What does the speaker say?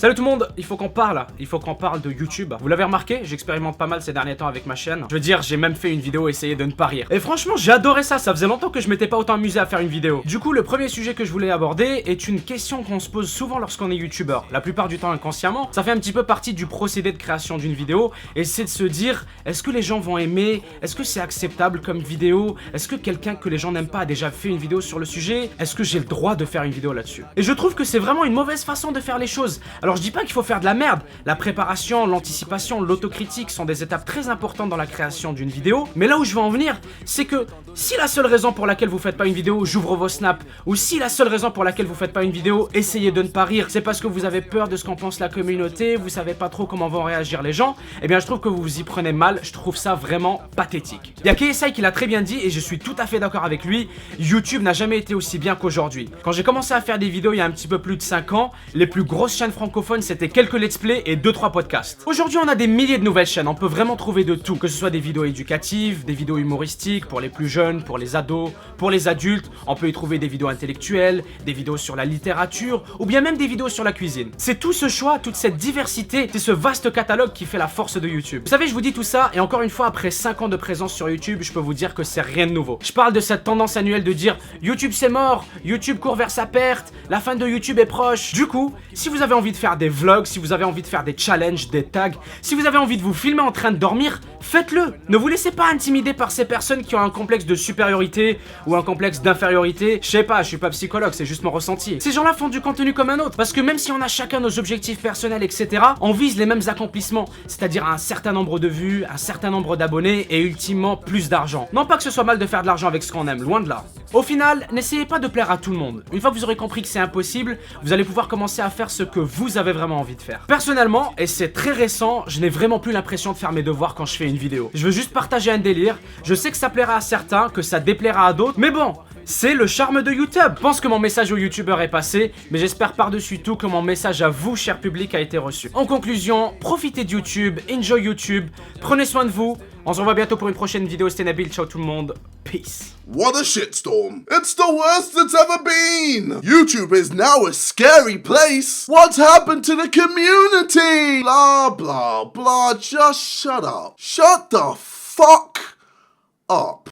Salut tout le monde, il faut qu'on parle de YouTube. Vous l'avez remarqué, j'expérimente pas mal ces derniers temps avec ma chaîne. Je veux dire, j'ai même fait une vidéo essayer de ne pas rire. Et franchement, j'ai adoré ça faisait longtemps que je m'étais pas autant amusé à faire une vidéo. Du coup, le premier sujet que je voulais aborder est une question qu'on se pose souvent lorsqu'on est youtubeur. La plupart du temps inconsciemment, ça fait un petit peu partie du procédé de création d'une vidéo. Et c'est de se dire, est-ce que les gens vont aimer? Est-ce que c'est acceptable comme vidéo? Est-ce que quelqu'un que les gens n'aiment pas a déjà fait une vidéo sur le sujet? Est-ce que j'ai le droit de faire une vidéo là-dessus? Et je trouve que c'est vraiment une mauvaise façon de faire les choses. Alors je dis pas qu'il faut faire de la merde, la préparation, l'anticipation, l'autocritique sont des étapes très importantes dans la création d'une vidéo, mais là où je veux en venir, c'est que si la seule raison pour laquelle vous faites pas une vidéo, j'ouvre vos snaps, ou si la seule raison pour laquelle vous faites pas une vidéo, essayez de ne pas rire, c'est parce que vous avez peur de ce qu'en pense la communauté, vous savez pas trop comment vont réagir les gens, eh bien je trouve que vous vous y prenez mal, je trouve ça vraiment pathétique. Il y a KSI qui l'a très bien dit et je suis tout à fait d'accord avec lui, YouTube n'a jamais été aussi bien qu'aujourd'hui. Quand j'ai commencé à faire des vidéos il y a un petit peu plus de 5 ans, les plus grosses chaînes francophones c'était quelques let's play et 2-3 podcasts. Aujourd'hui on a des milliers de nouvelles chaînes, on peut vraiment trouver de tout, que ce soit des vidéos éducatives, des vidéos humoristiques pour les plus jeunes, pour les ados, pour les adultes, on peut y trouver des vidéos intellectuelles, des vidéos sur la littérature ou bien même des vidéos sur la cuisine. C'est tout ce choix, toute cette diversité, c'est ce vaste catalogue qui fait la force de YouTube. Vous savez, je vous dis tout ça et encore une fois après 5 ans de présence sur YouTube, je peux vous dire que c'est rien de nouveau. Je parle de cette tendance annuelle de dire YouTube c'est mort, YouTube court vers sa perte, la fin de YouTube est proche. Du coup, si vous avez envie de faire des vlogs, si vous avez envie de faire des challenges, des tags, si vous avez envie de vous filmer en train de dormir, faites-le. Ne vous laissez pas intimider par ces personnes qui ont un complexe de supériorité ou un complexe d'infériorité. Je sais pas, je suis pas psychologue, c'est juste mon ressenti. Ces gens-là font du contenu comme un autre, parce que même si on a chacun nos objectifs personnels, etc., on vise les mêmes accomplissements, c'est-à-dire un certain nombre de vues, un certain nombre d'abonnés et ultimement plus d'argent. Non pas que ce soit mal de faire de l'argent avec ce qu'on aime, loin de là. Au final, n'essayez pas de plaire à tout le monde. Une fois que vous aurez compris que c'est impossible, vous allez pouvoir commencer à faire ce que vous avez vraiment envie de faire. Personnellement, et c'est très récent, je n'ai vraiment plus l'impression de faire mes devoirs quand je fais une vidéo. Je veux juste partager un délire, je sais que ça plaira à certains, que ça déplaira à d'autres, mais bon, c'est le charme de YouTube. Je pense que mon message aux youtubeurs est passé, mais j'espère par-dessus tout que mon message à vous, cher public, a été reçu. En conclusion, profitez de YouTube, enjoy YouTube, prenez soin de vous. On se revoit bientôt pour une prochaine vidéo. C'était Nabil, ciao tout le monde, peace. What a shitstorm. It's the worst it's ever been. YouTube is now a scary place. What's happened to the community? Blah, blah, blah. Just shut up. Shut the fuck up.